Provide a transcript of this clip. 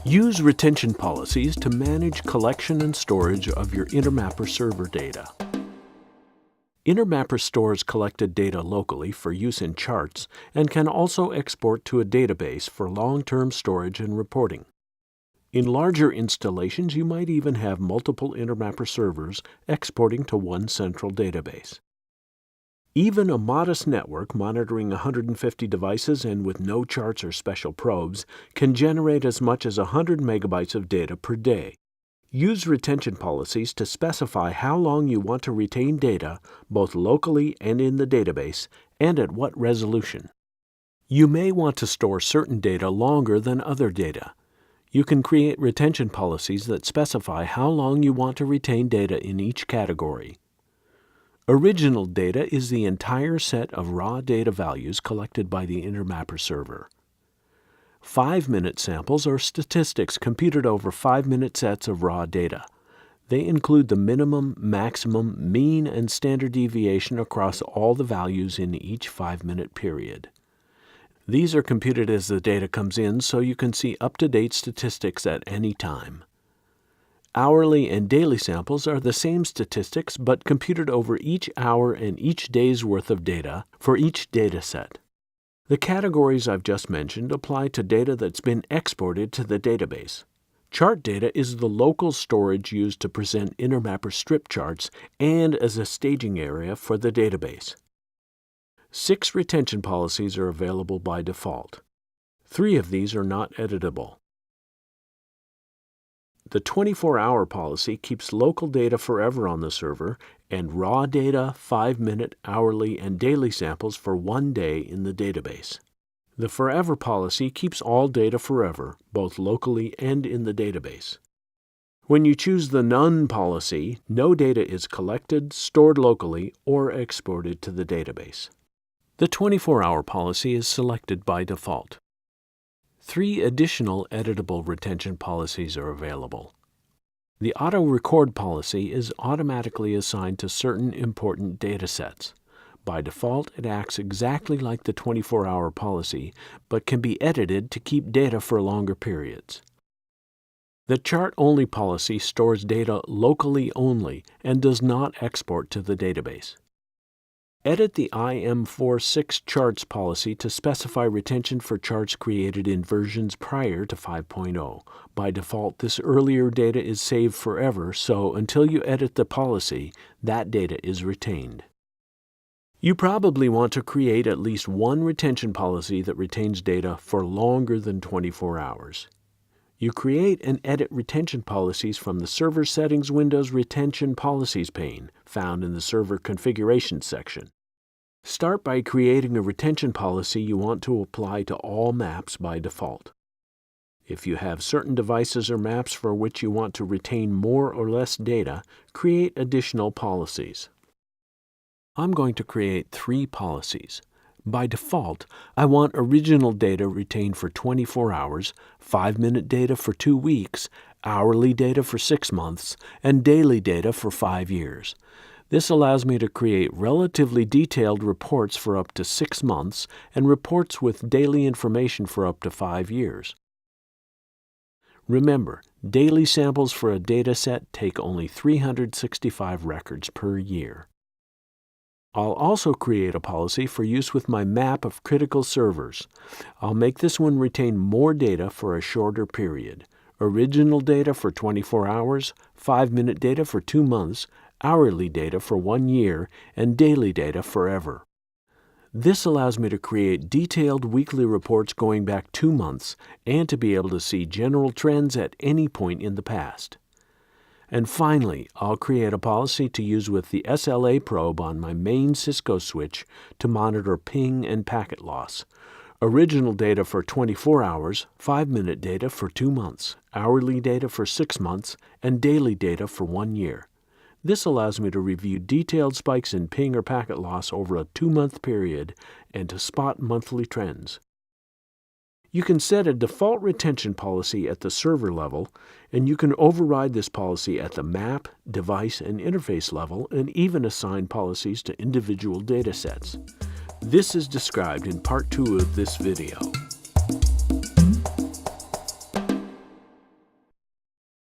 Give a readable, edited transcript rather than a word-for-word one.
Use retention policies to manage collection and storage of your Intermapper server data. Intermapper stores collected data locally for use in charts and can also export to a database for long-term storage and reporting. In larger installations, you might even have multiple Intermapper servers exporting to one central database. Even a modest network monitoring 150 devices and with no charts or special probes can generate as much as 100 megabytes of data per day. Use retention policies to specify how long you want to retain data, both locally and in the database, and at what resolution. You may want to store certain data longer than other data. You can create retention policies that specify how long you want to retain data in each category. Original data is the entire set of raw data values collected by the Intermapper server. 5-minute samples are statistics computed over 5-minute sets of raw data. They include the minimum, maximum, mean, and standard deviation across all the values in each 5-minute period. These are computed as the data comes in so you can see up-to-date statistics at any time. Hourly and daily samples are the same statistics but computed over each hour and each day's worth of data for each data set. The categories I've just mentioned apply to data that's been exported to the database. Chart data is the local storage used to present Intermapper strip charts and as a staging area for the database. 6 retention policies are available by default. 3 of these are not editable. The 24-hour policy keeps local data forever on the server and raw data, 5-minute, hourly, and daily samples for 1 day in the database. The forever policy keeps all data forever, both locally and in the database. When you choose the None policy, no data is collected, stored locally, or exported to the database. The 24-hour policy is selected by default. 3 additional editable retention policies are available. The Auto Record policy is automatically assigned to certain important data sets. By default, it acts exactly like the 24-hour policy, but can be edited to keep data for longer periods. The Chart-Only policy stores data locally only and does not export to the database. Edit the IM46 charts policy to specify retention for charts created in versions prior to 5.0. By default, this earlier data is saved forever, so until you edit the policy, that data is retained. You probably want to create at least one retention policy that retains data for longer than 24 hours. You create and edit retention policies from the Server Settings Window's Retention Policies pane, found in the Server Configuration section. Start by creating a retention policy you want to apply to all maps by default. If you have certain devices or maps for which you want to retain more or less data, create additional policies. I'm going to create 3 policies. By default, I want original data retained for 24 hours, 5-minute data for 2 weeks, hourly data for 6 months, and daily data for 5 years. This allows me to create relatively detailed reports for up to 6 months and reports with daily information for up to 5 years. Remember, daily samples for a dataset take only 365 records per year. I'll also create a policy for use with my map of critical servers. I'll make this one retain more data for a shorter period. Original data for 24 hours, 5-minute data for 2 months, hourly data for 1 year, and daily data forever. This allows me to create detailed weekly reports going back 2 months and to be able to see general trends at any point in the past. And finally, I'll create a policy to use with the SLA probe on my main Cisco switch to monitor ping and packet loss. Original data for 24 hours, 5-minute data for 2 months, hourly data for 6 months, and daily data for 1 year. This allows me to review detailed spikes in ping or packet loss over a 2-month period and to spot monthly trends. You can set a default retention policy at the server level, and you can override this policy at the map, device, and interface level, and even assign policies to individual datasets. This is described in Part 2 of this video.